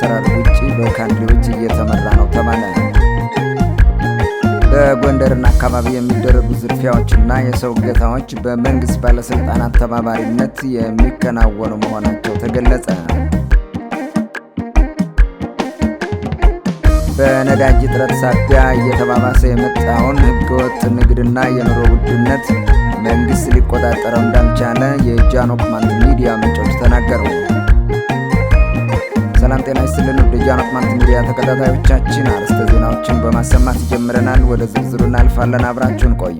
አሰራር ውጪ በካድሬዎች እየተመራ ነው ተባለ። በጎንደርና አካባቢ የሚደረጉ ዝርፊያዎችና የሰው እገታዎች በመንግስት ባለስልጣናት ተባባሪነት የሚከናወኑ መሆናቸው ተገለጸ። በነዳጅ እጥረት ሳቢያ እየተባባሰ የመጣውን ህገወጥ ንግድና የኑሮ ውድነት መንግስት ሊቆጣጠረው እንዳልቻለ የጃኖ ቅማንት ሚዲያ ምንጮች ተናገሩ። ሰላም ጤና ይስጥልን ውድ የጃኖ ቅማንት ሚዲያ ተከታታዮቻችን፣ አርዕስተ ዜናዎችን በማሰማት ጀምረናል። ወደ ዝርዝሩ እናልፋለን። አብራችሁን ቆዩ።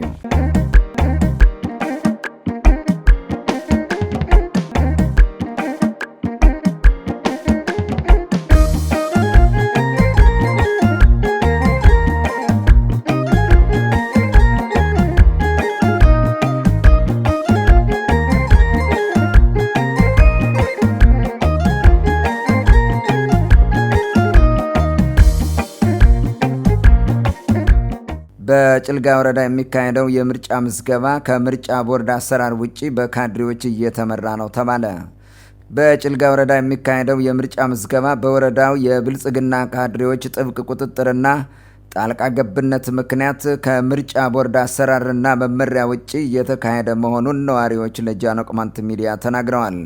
በጭልጋ ወረዳ የሚካሄደው የምርጫ ምዝገባ ከምርጫ ቦርድ አሰራር ውጪ በካድሬዎች እየተመራ ነው ተባለ። በጭልጋ ወረዳ የሚካሄደው የምርጫ ምዝገባ በወረዳው የብልጽግና ካድሬዎች ጥብቅ ቁጥጥርና ጣልቃ ገብነት ምክንያት ከምርጫ ቦርድ አሰራርና መመሪያ ውጪ እየተካሄደ መሆኑን ነዋሪዎች ለጃኖ ቅማንት ሚዲያ ተናግረዋል።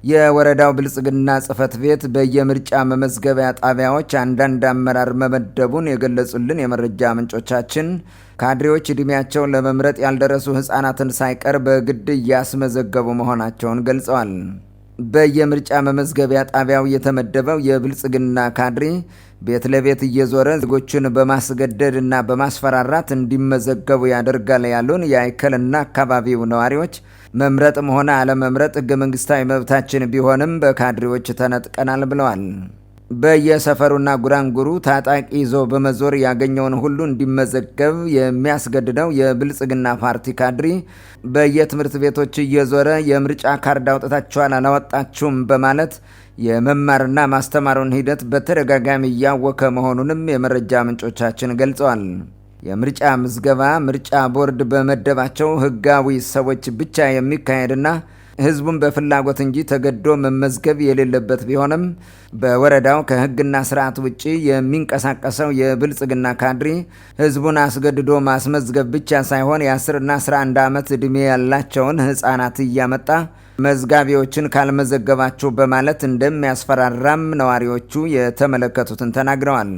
የወረዳው ብልጽግና ጽሕፈት ቤት በየምርጫ መመዝገቢያ ጣቢያዎች አንዳንድ አመራር መመደቡን የገለጹልን የመረጃ ምንጮቻችን ካድሬዎች ዕድሜያቸውን ለመምረጥ ያልደረሱ ሕፃናትን ሳይቀር በግድ እያስመዘገቡ መሆናቸውን ገልጸዋል። በየምርጫ መመዝገቢያ ጣቢያው የተመደበው የብልጽግና ካድሬ ቤት ለቤት እየዞረ ዜጎችን በማስገደድ እና በማስፈራራት እንዲመዘገቡ ያደርጋል ያሉን የአይከልና አካባቢው ነዋሪዎች መምረጥም ሆነ አለመምረጥ ሕገ መንግስታዊ መብታችን ቢሆንም በካድሬዎች ተነጥቀናል ብለዋል። በየሰፈሩና ጉራንጉሩ ታጣቂ ይዞ በመዞር ያገኘውን ሁሉ እንዲመዘገብ የሚያስገድደው የብልጽግና ፓርቲ ካድሬ በየትምህርት ቤቶች እየዞረ የምርጫ ካርድ አውጥታችኋል አላወጣችሁም በማለት የመማርና ማስተማሩን ሂደት በተደጋጋሚ እያወከ መሆኑንም የመረጃ ምንጮቻችን ገልጸዋል። የምርጫ ምዝገባ ምርጫ ቦርድ በመደባቸው ህጋዊ ሰዎች ብቻ የሚካሄድና ህዝቡን በፍላጎት እንጂ ተገዶ መመዝገብ የሌለበት ቢሆንም በወረዳው ከህግና ስርዓት ውጪ የሚንቀሳቀሰው የብልጽግና ካድሬ ህዝቡን አስገድዶ ማስመዝገብ ብቻ ሳይሆን የ10 እና 11 ዓመት ዕድሜ ያላቸውን ህፃናት እያመጣ መዝጋቢዎችን ካልመዘገባቸው በማለት እንደሚያስፈራራም ነዋሪዎቹ የተመለከቱትን ተናግረዋል።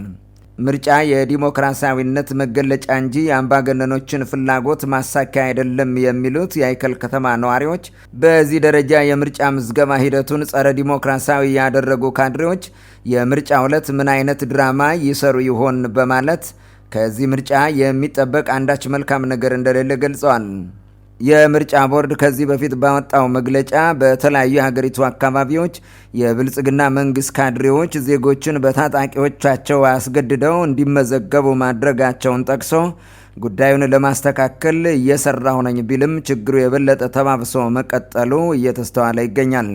ምርጫ የዲሞክራሲያዊነት መገለጫ እንጂ የአምባገነኖችን ፍላጎት ማሳኪያ አይደለም የሚሉት የአይከል ከተማ ነዋሪዎች በዚህ ደረጃ የምርጫ ምዝገባ ሂደቱን ጸረ ዲሞክራሲያዊ ያደረጉ ካድሬዎች የምርጫው ዕለት ምን አይነት ድራማ ይሰሩ ይሆን በማለት ከዚህ ምርጫ የሚጠበቅ አንዳች መልካም ነገር እንደሌለ ገልጸዋል። የምርጫ ቦርድ ከዚህ በፊት ባወጣው መግለጫ በተለያዩ የሀገሪቱ አካባቢዎች የብልጽግና መንግስት ካድሬዎች ዜጎችን በታጣቂዎቻቸው አስገድደው እንዲመዘገቡ ማድረጋቸውን ጠቅሶ ጉዳዩን ለማስተካከል እየሰራሁ ነኝ ቢልም ችግሩ የበለጠ ተባብሶ መቀጠሉ እየተስተዋለ ይገኛል።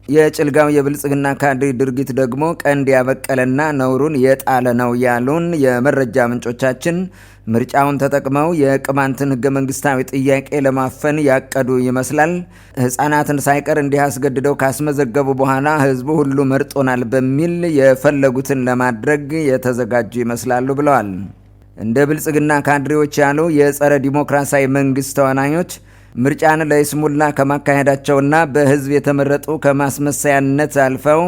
የጭልጋው የብልጽግና ካድሬ ድርጊት ደግሞ ቀንድ ያበቀለና ነውሩን የጣለ ነው ያሉን የመረጃ ምንጮቻችን ምርጫውን ተጠቅመው የቅማንትን ህገ መንግስታዊ ጥያቄ ለማፈን ያቀዱ ይመስላል። ህፃናትን ሳይቀር እንዲህ አስገድደው ካስመዘገቡ በኋላ ህዝቡ ሁሉ መርጦናል በሚል የፈለጉትን ለማድረግ የተዘጋጁ ይመስላሉ ብለዋል። እንደ ብልጽግና ካድሬዎች ያሉ የጸረ ዲሞክራሲያዊ መንግስት ተዋናኞች ምርጫን ለይስሙላ ከማካሄዳቸውና በህዝብ የተመረጡ ከማስመሰያነት አልፈው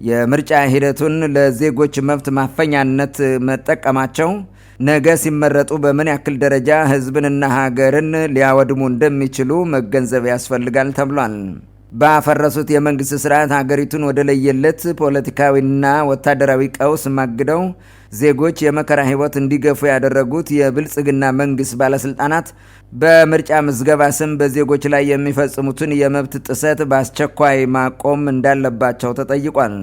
የምርጫ ሂደቱን ለዜጎች መብት ማፈኛነት መጠቀማቸው ነገ ሲመረጡ በምን ያክል ደረጃ ህዝብንና ሀገርን ሊያወድሙ እንደሚችሉ መገንዘብ ያስፈልጋል ተብሏል። ባፈረሱት የመንግስት ስርዓት ሀገሪቱን ወደ ለየለት ፖለቲካዊና ወታደራዊ ቀውስ ማግደው ዜጎች የመከራ ህይወት እንዲገፉ ያደረጉት የብልጽግና መንግስት ባለስልጣናት በምርጫ ምዝገባ ስም በዜጎች ላይ የሚፈጽሙትን የመብት ጥሰት በአስቸኳይ ማቆም እንዳለባቸው ተጠይቋል።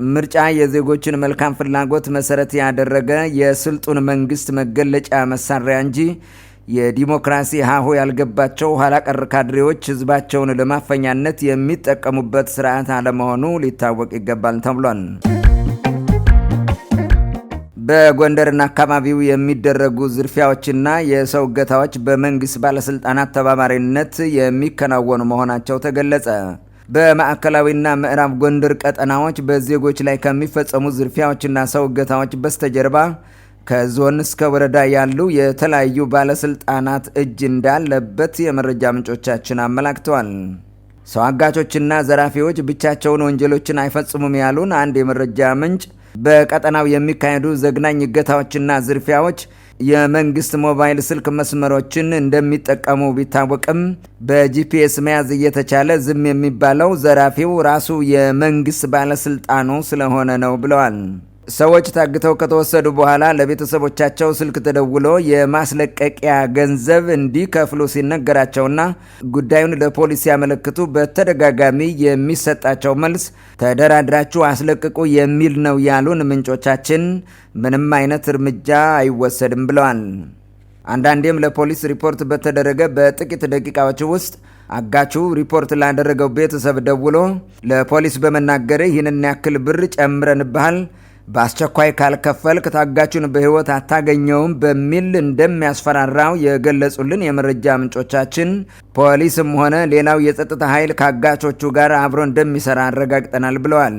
ምርጫ የዜጎችን መልካም ፍላጎት መሰረት ያደረገ የስልጡን መንግስት መገለጫ መሳሪያ እንጂ የዲሞክራሲ ሀሁ ያልገባቸው ኋላቀር ካድሬዎች ህዝባቸውን ለማፈኛነት የሚጠቀሙበት ስርዓት አለመሆኑ ሊታወቅ ይገባል ተብሏል። በጎንደርና አካባቢው የሚደረጉ ዝርፊያዎችና የሰው እገታዎች በመንግስት ባለስልጣናት ተባባሪነት የሚከናወኑ መሆናቸው ተገለጸ። በማዕከላዊና ምዕራብ ጎንደር ቀጠናዎች በዜጎች ላይ ከሚፈጸሙ ዝርፊያዎችና ሰው እገታዎች በስተጀርባ ከዞን እስከ ወረዳ ያሉ የተለያዩ ባለስልጣናት እጅ እንዳለበት የመረጃ ምንጮቻችን አመላክተዋል። ሰው አጋቾችና ዘራፊዎች ብቻቸውን ወንጀሎችን አይፈጽሙም ያሉን አንድ የመረጃ ምንጭ በቀጠናው የሚካሄዱ ዘግናኝ እገታዎችና ዝርፊያዎች የመንግስት ሞባይል ስልክ መስመሮችን እንደሚጠቀሙ ቢታወቅም በጂፒኤስ መያዝ እየተቻለ ዝም የሚባለው ዘራፊው ራሱ የመንግስት ባለስልጣኑ ስለሆነ ነው ብለዋል። ሰዎች ታግተው ከተወሰዱ በኋላ ለቤተሰቦቻቸው ስልክ ተደውሎ የማስለቀቂያ ገንዘብ እንዲከፍሉ ሲነገራቸውና ጉዳዩን ለፖሊስ ሲያመለክቱ በተደጋጋሚ የሚሰጣቸው መልስ ተደራድራችሁ አስለቅቁ የሚል ነው ያሉን ምንጮቻችን ምንም አይነት እርምጃ አይወሰድም ብለዋል። አንዳንዴም ለፖሊስ ሪፖርት በተደረገ በጥቂት ደቂቃዎች ውስጥ አጋቹ ሪፖርት ላደረገው ቤተሰብ ደውሎ ለፖሊስ በመናገር ይህንን ያክል ብር ጨምረንብሃል፣ በአስቸኳይ ካልከፈልክ ታጋቹን በሕይወት አታገኘውም በሚል እንደሚያስፈራራው የገለጹልን የመረጃ ምንጮቻችን ፖሊስም ሆነ ሌላው የጸጥታ ኃይል ከአጋቾቹ ጋር አብሮ እንደሚሰራ አረጋግጠናል ብለዋል።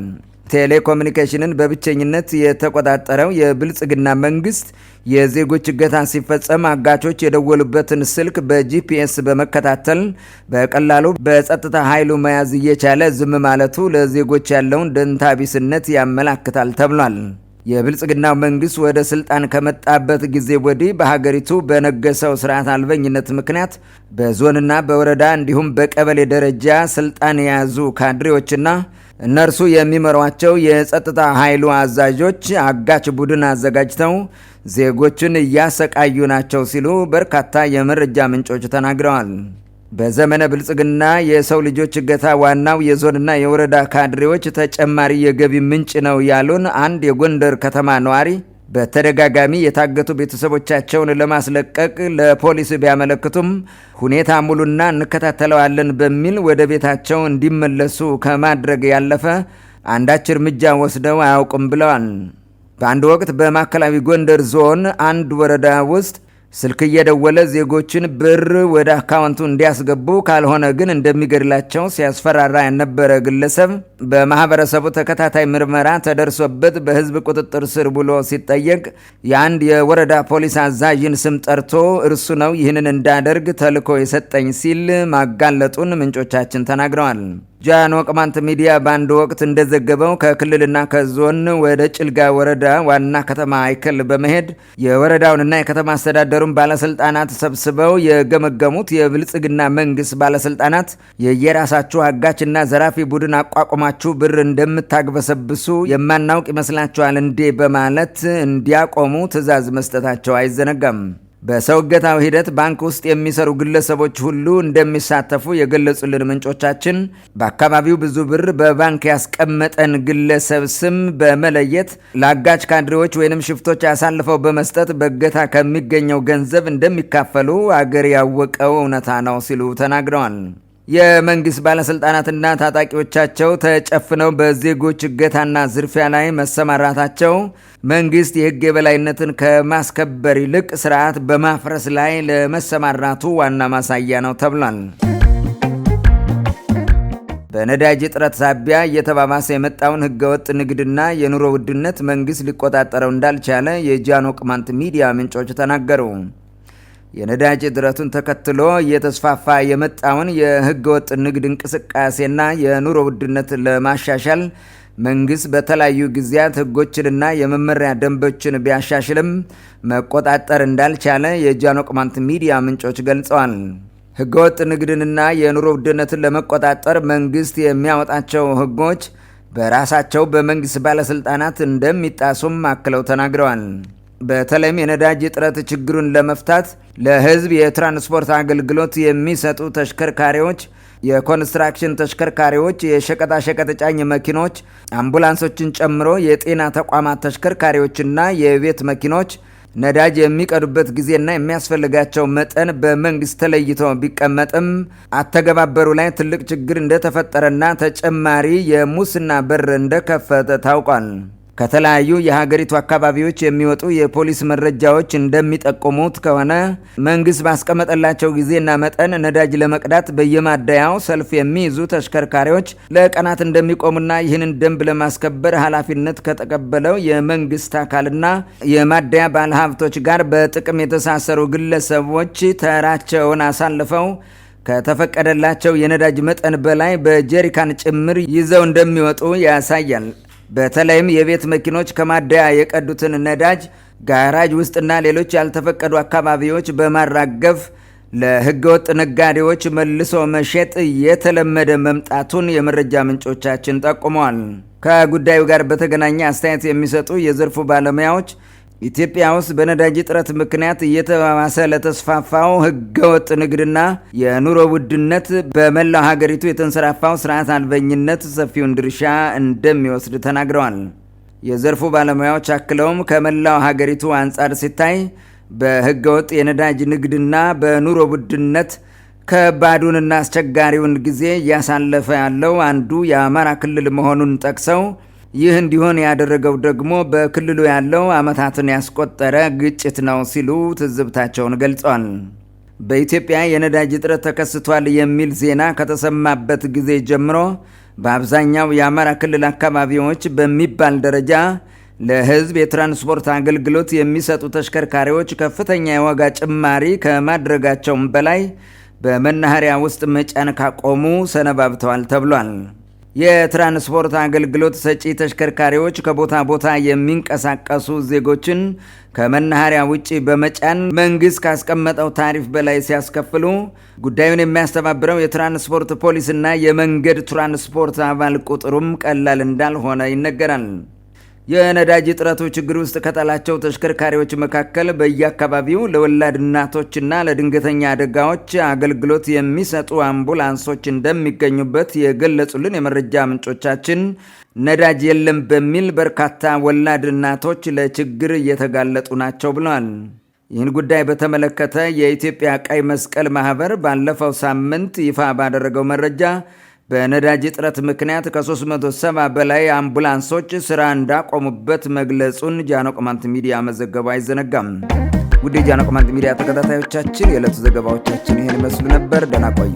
ቴሌኮሙኒኬሽንን በብቸኝነት የተቆጣጠረው የብልጽግና መንግስት የዜጎች እገታ ሲፈጸም አጋቾች የደወሉበትን ስልክ በጂፒኤስ በመከታተል በቀላሉ በጸጥታ ኃይሉ መያዝ እየቻለ ዝም ማለቱ ለዜጎች ያለውን ደንታቢስነት ያመላክታል ተብሏል። የብልጽግናው መንግስት ወደ ስልጣን ከመጣበት ጊዜ ወዲህ በሀገሪቱ በነገሰው ስርዓት አልበኝነት ምክንያት በዞንና በወረዳ እንዲሁም በቀበሌ ደረጃ ስልጣን የያዙ ካድሬዎችና እነርሱ የሚመሯቸው የጸጥታ ኃይሉ አዛዦች አጋች ቡድን አዘጋጅተው ዜጎችን እያሰቃዩ ናቸው ሲሉ በርካታ የመረጃ ምንጮች ተናግረዋል። በዘመነ ብልጽግና የሰው ልጆች እገታ ዋናው የዞንና የወረዳ ካድሬዎች ተጨማሪ የገቢ ምንጭ ነው ያሉን አንድ የጎንደር ከተማ ነዋሪ በተደጋጋሚ የታገቱ ቤተሰቦቻቸውን ለማስለቀቅ ለፖሊስ ቢያመለክቱም ሁኔታ ሙሉና እንከታተለዋለን በሚል ወደ ቤታቸው እንዲመለሱ ከማድረግ ያለፈ አንዳች እርምጃ ወስደው አያውቁም ብለዋል። በአንድ ወቅት በማዕከላዊ ጎንደር ዞን አንድ ወረዳ ውስጥ ስልክ እየደወለ ዜጎችን ብር ወደ አካውንቱ እንዲያስገቡ ካልሆነ ግን እንደሚገድላቸው ሲያስፈራራ የነበረ ግለሰብ በማህበረሰቡ ተከታታይ ምርመራ ተደርሶበት በሕዝብ ቁጥጥር ስር ውሎ ሲጠየቅ የአንድ የወረዳ ፖሊስ አዛዥን ስም ጠርቶ እርሱ ነው ይህንን እንዳደርግ ተልኮ የሰጠኝ ሲል ማጋለጡን ምንጮቻችን ተናግረዋል። ጃኖ ቅማንት ሚዲያ በአንድ ወቅት እንደዘገበው ከክልልና ከዞን ወደ ጭልጋ ወረዳ ዋና ከተማ አይከል በመሄድ የወረዳውንና የከተማ አስተዳደሩን ባለስልጣናት ሰብስበው የገመገሙት የብልጽግና መንግስት ባለስልጣናት የየራሳችሁ አጋችና ዘራፊ ቡድን አቋቁማችሁ ብር እንደምታግበሰብሱ የማናውቅ ይመስላችኋል እንዴ በማለት እንዲያቆሙ ትዕዛዝ መስጠታቸው አይዘነጋም። በሰው እገታው ሂደት ባንክ ውስጥ የሚሰሩ ግለሰቦች ሁሉ እንደሚሳተፉ የገለጹልን ምንጮቻችን በአካባቢው ብዙ ብር በባንክ ያስቀመጠን ግለሰብ ስም በመለየት ለአጋች ካድሬዎች ወይንም ሽፍቶች አሳልፈው በመስጠት በእገታ ከሚገኘው ገንዘብ እንደሚካፈሉ አገር ያወቀው እውነታ ነው ሲሉ ተናግረዋል። የመንግስት ባለስልጣናትና ታጣቂዎቻቸው ተጨፍነው በዜጎች እገታና ዝርፊያ ላይ መሰማራታቸው መንግስት የሕግ የበላይነትን ከማስከበር ይልቅ ስርዓት በማፍረስ ላይ ለመሰማራቱ ዋና ማሳያ ነው ተብሏል። በነዳጅ እጥረት ሳቢያ እየተባባሰ የመጣውን ህገወጥ ንግድና የኑሮ ውድነት መንግስት ሊቆጣጠረው እንዳልቻለ የጃኖ ቅማንት ሚዲያ ምንጮች ተናገሩ። የነዳጅ እጥረቱን ተከትሎ እየተስፋፋ የመጣውን የህገወጥ ንግድ እንቅስቃሴና የኑሮ ውድነት ለማሻሻል መንግስት በተለያዩ ጊዜያት ህጎችንና የመመሪያ ደንቦችን ቢያሻሽልም መቆጣጠር እንዳልቻለ የጃኖ ቅማንት ሚዲያ ምንጮች ገልጸዋል። ህገወጥ ንግድንና የኑሮ ውድነትን ለመቆጣጠር መንግስት የሚያወጣቸው ህጎች በራሳቸው በመንግስት ባለስልጣናት እንደሚጣሱም አክለው ተናግረዋል። በተለይም የነዳጅ እጥረት ችግሩን ለመፍታት ለህዝብ የትራንስፖርት አገልግሎት የሚሰጡ ተሽከርካሪዎች፣ የኮንስትራክሽን ተሽከርካሪዎች፣ የሸቀጣሸቀጥ ጫኝ መኪኖች፣ አምቡላንሶችን ጨምሮ የጤና ተቋማት ተሽከርካሪዎችና የቤት መኪኖች ነዳጅ የሚቀዱበት ጊዜና የሚያስፈልጋቸው መጠን በመንግስት ተለይቶ ቢቀመጥም አተገባበሩ ላይ ትልቅ ችግር እንደተፈጠረና ተጨማሪ የሙስና በር እንደከፈተ ታውቋል። ከተለያዩ የሀገሪቱ አካባቢዎች የሚወጡ የፖሊስ መረጃዎች እንደሚጠቁሙት ከሆነ መንግስት ባስቀመጠላቸው ጊዜና መጠን ነዳጅ ለመቅዳት በየማደያው ሰልፍ የሚይዙ ተሽከርካሪዎች ለቀናት እንደሚቆሙና ይህንን ደንብ ለማስከበር ኃላፊነት ከተቀበለው የመንግስት አካልና የማደያ ባለሀብቶች ጋር በጥቅም የተሳሰሩ ግለሰቦች ተራቸውን አሳልፈው ከተፈቀደላቸው የነዳጅ መጠን በላይ በጀሪካን ጭምር ይዘው እንደሚወጡ ያሳያል። በተለይም የቤት መኪኖች ከማደያ የቀዱትን ነዳጅ ጋራጅ ውስጥና ሌሎች ያልተፈቀዱ አካባቢዎች በማራገፍ ለህገወጥ ነጋዴዎች መልሶ መሸጥ የተለመደ መምጣቱን የመረጃ ምንጮቻችን ጠቁመዋል። ከጉዳዩ ጋር በተገናኘ አስተያየት የሚሰጡ የዘርፉ ባለሙያዎች ኢትዮጵያ ውስጥ በነዳጅ እጥረት ምክንያት እየተባባሰ ለተስፋፋው ህገወጥ ንግድና የኑሮ ውድነት በመላው ሀገሪቱ የተንሰራፋው ስርዓት አልበኝነት ሰፊውን ድርሻ እንደሚወስድ ተናግረዋል። የዘርፉ ባለሙያዎች አክለውም ከመላው ሀገሪቱ አንጻር ሲታይ በህገወጥ የነዳጅ ንግድና በኑሮ ውድነት ከባዱንና አስቸጋሪውን ጊዜ እያሳለፈ ያለው አንዱ የአማራ ክልል መሆኑን ጠቅሰው ይህ እንዲሆን ያደረገው ደግሞ በክልሉ ያለው ዓመታትን ያስቆጠረ ግጭት ነው ሲሉ ትዝብታቸውን ገልጸዋል። በኢትዮጵያ የነዳጅ እጥረት ተከስቷል የሚል ዜና ከተሰማበት ጊዜ ጀምሮ በአብዛኛው የአማራ ክልል አካባቢዎች በሚባል ደረጃ ለህዝብ የትራንስፖርት አገልግሎት የሚሰጡ ተሽከርካሪዎች ከፍተኛ የዋጋ ጭማሪ ከማድረጋቸውም በላይ በመናኸሪያ ውስጥ መጫን ካቆሙ ሰነባብተዋል ተብሏል። የትራንስፖርት አገልግሎት ሰጪ ተሽከርካሪዎች ከቦታ ቦታ የሚንቀሳቀሱ ዜጎችን ከመናኸሪያ ውጪ በመጫን መንግስት ካስቀመጠው ታሪፍ በላይ ሲያስከፍሉ ጉዳዩን የሚያስተባብረው የትራንስፖርት ፖሊስና የመንገድ ትራንስፖርት አባል ቁጥሩም ቀላል እንዳልሆነ ይነገራል። የነዳጅ እጥረቱ ችግር ውስጥ ከጣላቸው ተሽከርካሪዎች መካከል በየአካባቢው ለወላድ እናቶችና ለድንገተኛ አደጋዎች አገልግሎት የሚሰጡ አምቡላንሶች እንደሚገኙበት የገለጹልን የመረጃ ምንጮቻችን ነዳጅ የለም በሚል በርካታ ወላድ እናቶች ለችግር እየተጋለጡ ናቸው ብለዋል። ይህን ጉዳይ በተመለከተ የኢትዮጵያ ቀይ መስቀል ማህበር ባለፈው ሳምንት ይፋ ባደረገው መረጃ በነዳጅ እጥረት ምክንያት ከ370 በላይ አምቡላንሶች ስራ እንዳቆሙበት መግለጹን ጃኖ ቅማንት ሚዲያ መዘገቡ አይዘነጋም። ውድ የጃኖ ቅማንት ሚዲያ ተከታታዮቻችን የዕለቱ ዘገባዎቻችን ይህን ይመስሉ ነበር። ደህና ቆዩ።